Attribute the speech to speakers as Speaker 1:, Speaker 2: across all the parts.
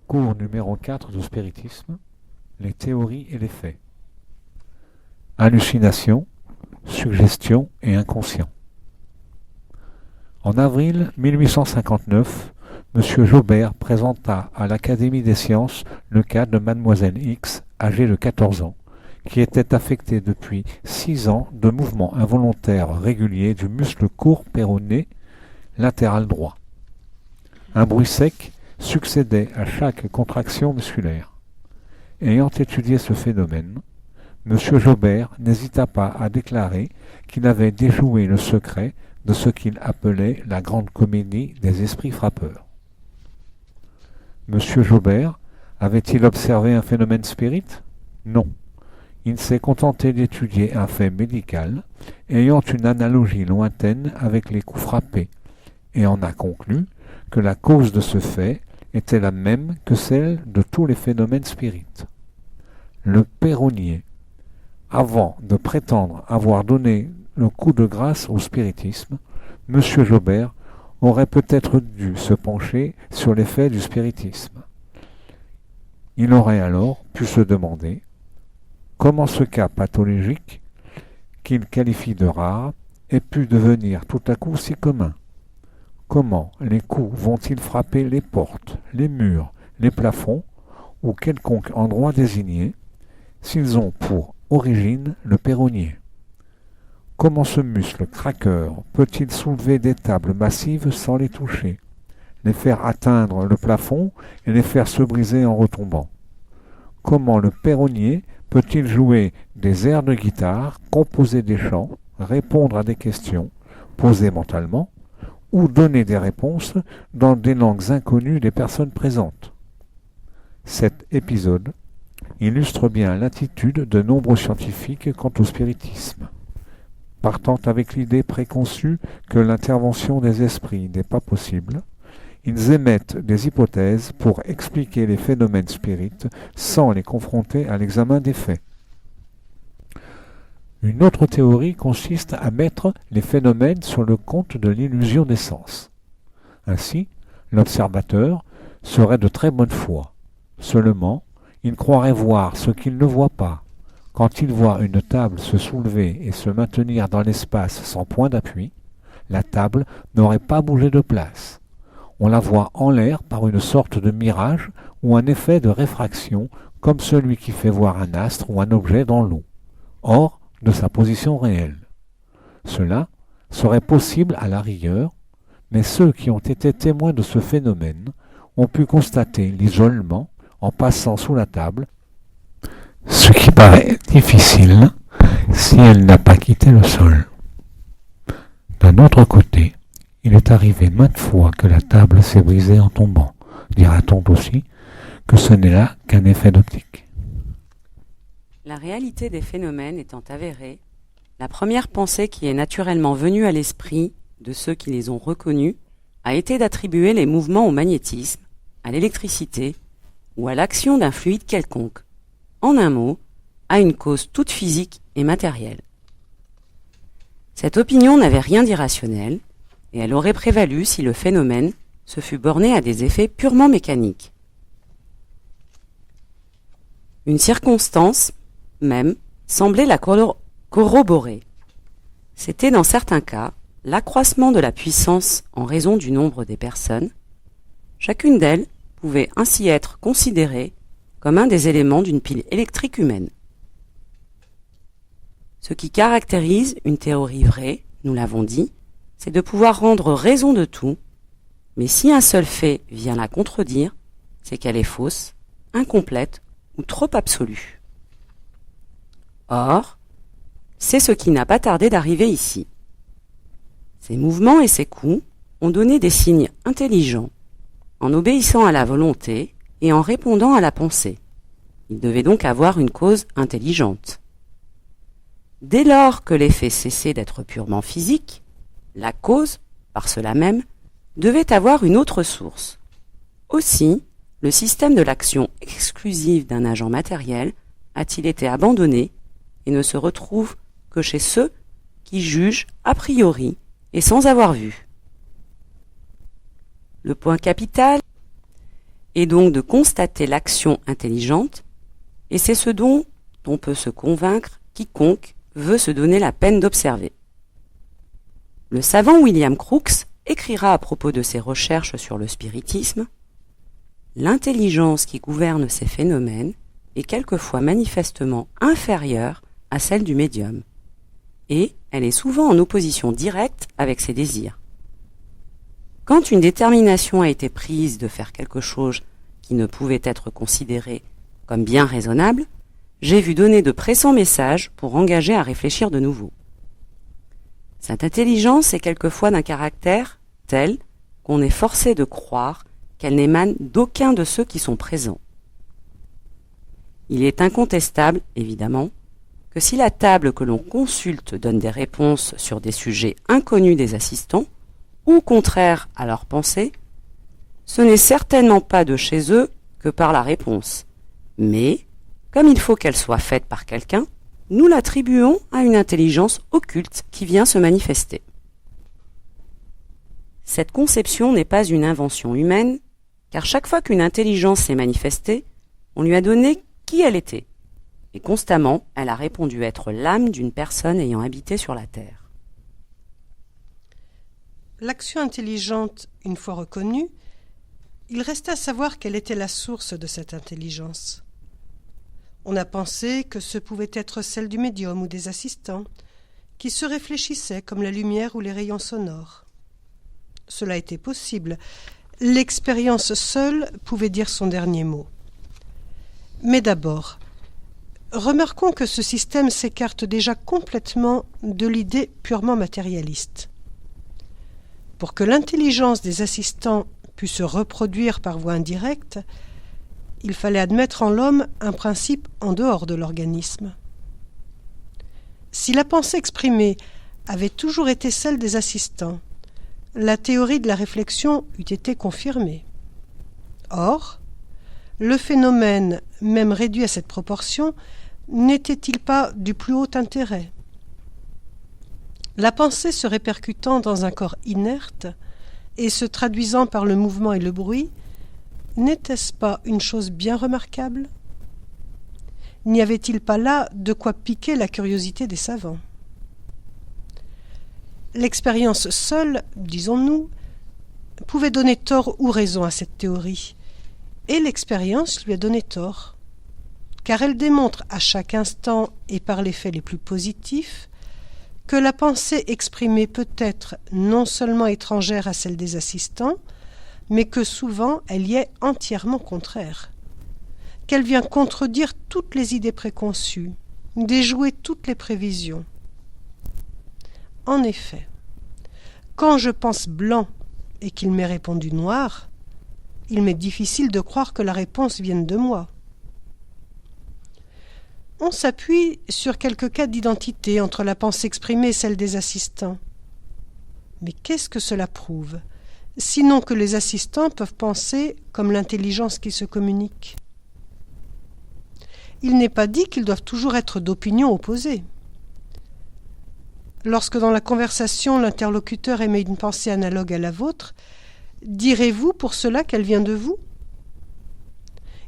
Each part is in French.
Speaker 1: Cours numéro 4 du spiritisme, les théories et les faits. Hallucination, suggestion et inconscient. En avril 1859, M. Jaubert présenta à l'Académie des sciences le cas de Mademoiselle X, âgée de 14 ans, qui était affectée depuis 6 ans de mouvements involontaires réguliers du muscle court péroné latéral droit. Un bruit sec succédait à chaque contraction musculaire. Ayant étudié ce phénomène, M. Jaubert n'hésita pas à déclarer qu'il avait déjoué le secret de ce qu'il appelait la grande comédie des esprits frappeurs. M. Jaubert avait-il observé un phénomène spirit ? Non. Il s'est contenté d'étudier un fait médical ayant une analogie lointaine avec les coups frappés et en a conclu que la cause de ce fait était la même que celle de tous les phénomènes spirites. Le péronnier, avant de prétendre avoir donné le coup de grâce au spiritisme, M. Jaubert aurait peut-être dû se pencher sur l'effet du spiritisme. Il aurait alors pu se demander comment ce cas pathologique, qu'il qualifie de rare, ait pu devenir tout à coup si commun. Comment les coups vont-ils frapper les portes, les murs, les plafonds ou quelconque endroit désigné, s'ils ont pour origine le péronnier? Comment ce muscle craqueur peut-il soulever des tables massives sans les toucher, les faire atteindre le plafond et les faire se briser en retombant? Comment le péronnier peut-il jouer des airs de guitare, composer des chants, répondre à des questions, posées mentalement, ou donner des réponses dans des langues inconnues des personnes présentes? Cet épisode illustre bien l'attitude de nombreux scientifiques quant au spiritisme. Partant avec l'idée préconçue que l'intervention des esprits n'est pas possible, ils émettent des hypothèses pour expliquer les phénomènes spirites sans les confronter à l'examen des faits. Une autre théorie consiste à mettre les phénomènes sur le compte de l'illusion des sens. Ainsi, l'observateur serait de très bonne foi. Seulement, il croirait voir ce qu'il ne voit pas. Quand il voit une table se soulever et se maintenir dans l'espace sans point d'appui, la table n'aurait pas bougé de place. On la voit en l'air par une sorte de mirage ou un effet de réfraction, comme celui qui fait voir un astre ou un objet dans l'eau, hors de sa position réelle. Cela serait possible à la rigueur, mais ceux qui ont été témoins de ce phénomène ont pu constater l'isolement en passant sous la table, ce qui paraît difficile si elle n'a pas quitté le sol. D'un autre côté, il est arrivé maintes fois que la table s'est brisée en tombant. Dira-t-on aussi que ce n'est là qu'un effet d'optique.
Speaker 2: La réalité des phénomènes étant avérée, la première pensée qui est naturellement venue à l'esprit de ceux qui les ont reconnus a été d'attribuer les mouvements au magnétisme, à l'électricité ou à l'action d'un fluide quelconque, en un mot, à une cause toute physique et matérielle. Cette opinion n'avait rien d'irrationnel, et elle aurait prévalu si le phénomène se fût borné à des effets purement mécaniques. Une circonstance, même, semblait la corroborer. C'était dans certains cas l'accroissement de la puissance en raison du nombre des personnes. Chacune d'elles pouvait ainsi être considérée comme un des éléments d'une pile électrique humaine. Ce qui caractérise une théorie vraie, nous l'avons dit, c'est de pouvoir rendre raison de tout, mais si un seul fait vient la contredire, c'est qu'elle est fausse, incomplète ou trop absolue. Or, c'est ce qui n'a pas tardé d'arriver ici. Ces mouvements et ces coups ont donné des signes intelligents, en obéissant à la volonté et en répondant à la pensée. Ils devaient donc avoir une cause intelligente. Dès lors que l'effet cessait d'être purement physique, la cause, par cela même, devait avoir une autre source. Aussi, le système de l'action exclusive d'un agent matériel a-t-il été abandonné et ne se retrouve que chez ceux qui jugent a priori et sans avoir vu. Le point capital et donc de constater l'action intelligente, et c'est ce dont on peut se convaincre quiconque veut se donner la peine d'observer. Le savant William Crookes écrira à propos de ses recherches sur le spiritisme: « L'intelligence qui gouverne ces phénomènes est quelquefois manifestement inférieure à celle du médium, et elle est souvent en opposition directe avec ses désirs. Quand une détermination a été prise de faire quelque chose qui ne pouvait être considéré comme bien raisonnable, j'ai vu donner de pressants messages pour engager à réfléchir de nouveau. Cette intelligence est quelquefois d'un caractère tel qu'on est forcé de croire qu'elle n'émane d'aucun de ceux qui sont présents. Il est incontestable, évidemment, que si la table que l'on consulte donne des réponses sur des sujets inconnus des assistants, ou contraires à leurs pensées, ce n'est certainement pas de chez eux que par la réponse, mais, comme il faut qu'elle soit faite par quelqu'un, nous l'attribuons à une intelligence occulte qui vient se manifester. Cette conception n'est pas une invention humaine, car chaque fois qu'une intelligence s'est manifestée, on lui a donné qui elle était, et constamment elle a répondu être l'âme d'une personne ayant habité sur la terre.
Speaker 3: L'action intelligente, une fois reconnue, il restait à savoir quelle était la source de cette intelligence. On a pensé que ce pouvait être celle du médium ou des assistants, qui se réfléchissaient comme la lumière ou les rayons sonores. Cela était possible. L'expérience seule pouvait dire son dernier mot. Mais d'abord, remarquons que ce système s'écarte déjà complètement de l'idée purement matérialiste. Pour que l'intelligence des assistants pût se reproduire par voie indirecte, il fallait admettre en l'homme un principe en dehors de l'organisme. Si la pensée exprimée avait toujours été celle des assistants, la théorie de la réflexion eût été confirmée. Or, le phénomène, même réduit à cette proportion, n'était-il pas du plus haut intérêt ? La pensée se répercutant dans un corps inerte et se traduisant par le mouvement et le bruit, n'était-ce pas une chose bien remarquable ? N'y avait-il pas là de quoi piquer la curiosité des savants ? L'expérience seule, disons-nous, pouvait donner tort ou raison à cette théorie, et l'expérience lui a donné tort, car elle démontre à chaque instant et par les faits les plus positifs que la pensée exprimée peut être non seulement étrangère à celle des assistants, mais que souvent elle y est entièrement contraire, qu'elle vient contredire toutes les idées préconçues, déjouer toutes les prévisions. En effet, quand je pense blanc et qu'il m'est répondu noir, il m'est difficile de croire que la réponse vienne de moi. On s'appuie sur quelques cas d'identité entre la pensée exprimée et celle des assistants. Mais qu'est-ce que cela prouve ? Sinon que les assistants peuvent penser comme l'intelligence qui se communique. Il n'est pas dit qu'ils doivent toujours être d'opinion opposée. Lorsque dans la conversation l'interlocuteur émet une pensée analogue à la vôtre, direz-vous pour cela qu'elle vient de vous ?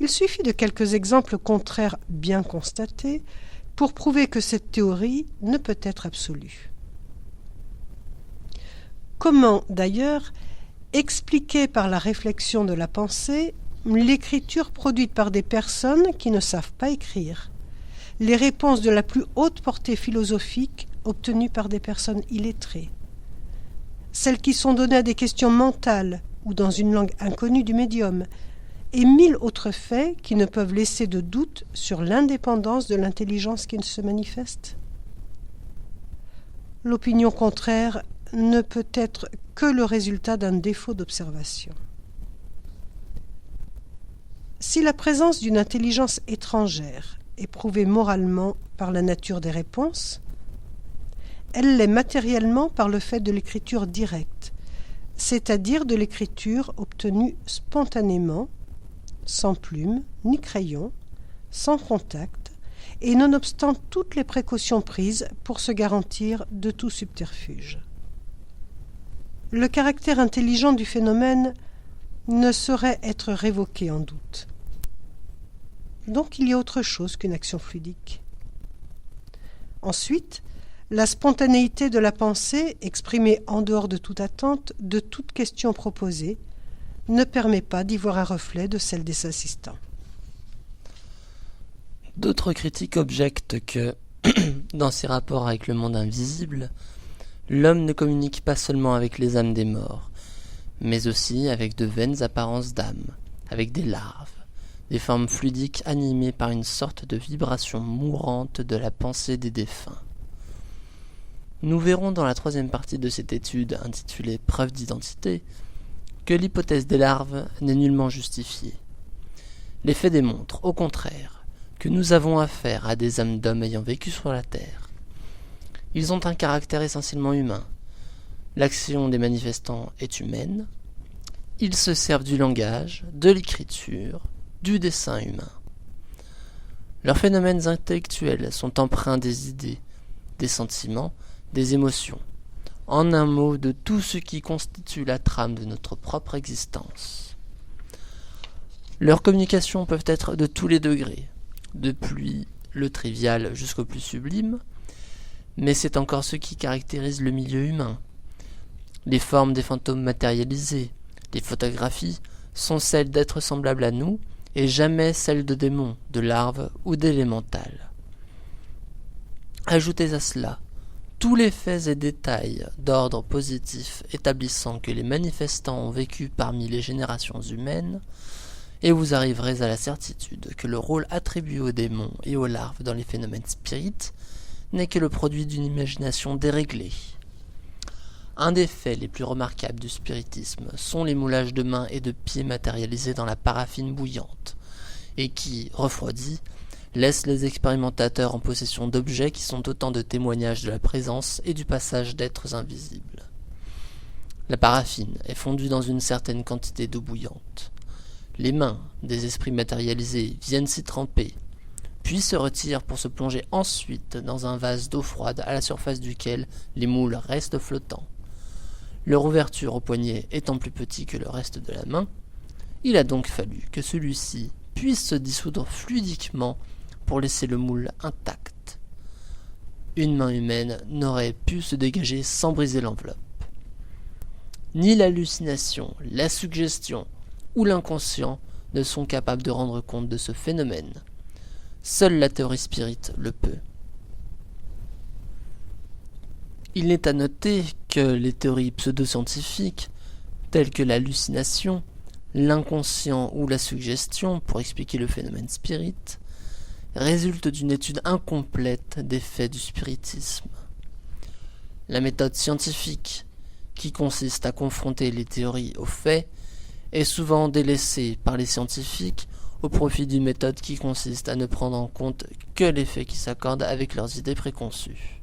Speaker 3: Il suffit de quelques exemples contraires bien constatés pour prouver que cette théorie ne peut être absolue. Comment, d'ailleurs, expliquer par la réflexion de la pensée l'écriture produite par des personnes qui ne savent pas écrire, les réponses de la plus haute portée philosophique obtenues par des personnes illettrées, celles qui sont données à des questions mentales ou dans une langue inconnue du médium, et 1000 autres faits qui ne peuvent laisser de doute sur l'indépendance de l'intelligence qui se manifeste. L'opinion contraire ne peut être que le résultat d'un défaut d'observation. Si la présence d'une intelligence étrangère est prouvée moralement par la nature des réponses, elle l'est matériellement par le fait de l'écriture directe, c'est-à-dire de l'écriture obtenue spontanément, sans plume ni crayon, sans contact, et nonobstant toutes les précautions prises pour se garantir de tout subterfuge. Le caractère intelligent du phénomène ne saurait être révoqué en doute. Donc il y a autre chose qu'une action fluidique. Ensuite, la spontanéité de la pensée, exprimée en dehors de toute attente, de toute question proposée, ne permet pas d'y voir un reflet de celle des assistants.
Speaker 4: D'autres critiques objectent que, dans ses rapports avec le monde invisible, l'homme ne communique pas seulement avec les âmes des morts, mais aussi avec de vaines apparences d'âme, avec des larves, des formes fluidiques animées par une sorte de vibration mourante de la pensée des défunts. Nous verrons dans la troisième partie de cette étude intitulée « Preuve d'identité » que l'hypothèse des larves n'est nullement justifiée. Les faits démontrent, au contraire, que nous avons affaire à des âmes d'hommes ayant vécu sur la Terre. Ils ont un caractère essentiellement humain. L'action des manifestants est humaine. Ils se servent du langage, de l'écriture, du dessin humain. Leurs phénomènes intellectuels sont empreints des idées, des sentiments, des émotions, en un mot de tout ce qui constitue la trame de notre propre existence. Leurs communications peuvent être de tous les degrés, depuis le trivial jusqu'au plus sublime, mais c'est encore ce qui caractérise le milieu humain. Les formes des fantômes matérialisés, les photographies, sont celles d'êtres semblables à nous, et jamais celles de démons, de larves ou d'élémentales. Ajoutez à cela tous les faits et détails d'ordre positif établissant que les manifestants ont vécu parmi les générations humaines, et vous arriverez à la certitude que le rôle attribué aux démons et aux larves dans les phénomènes spirites n'est que le produit d'une imagination déréglée. Un des faits les plus remarquables du spiritisme sont les moulages de mains et de pieds matérialisés dans la paraffine bouillante, et qui, refroidis, laissent les expérimentateurs en possession d'objets qui sont autant de témoignages de la présence et du passage d'êtres invisibles. La paraffine est fondue dans une certaine quantité d'eau bouillante. Les mains des esprits matérialisés viennent s'y tremper, puis se retirent pour se plonger ensuite dans un vase d'eau froide à la surface duquel les moules restent flottants. Leur ouverture au poignet étant plus petite que le reste de la main, il a donc fallu que celui-ci puisse se dissoudre fluidiquement pour laisser le moule intact. Une main humaine n'aurait pu se dégager sans briser l'enveloppe. Ni l'hallucination, la suggestion ou l'inconscient ne sont capables de rendre compte de ce phénomène. Seule la théorie spirite le peut. Il n'est à noter que les théories pseudo-scientifiques, telles que l'hallucination, l'inconscient ou la suggestion, pour expliquer le phénomène spirit, résultent d'une étude incomplète des faits du spiritisme. La méthode scientifique, qui consiste à confronter les théories aux faits, est souvent délaissée par les scientifiques au profit d'une méthode qui consiste à ne prendre en compte que les faits qui s'accordent avec leurs idées préconçues.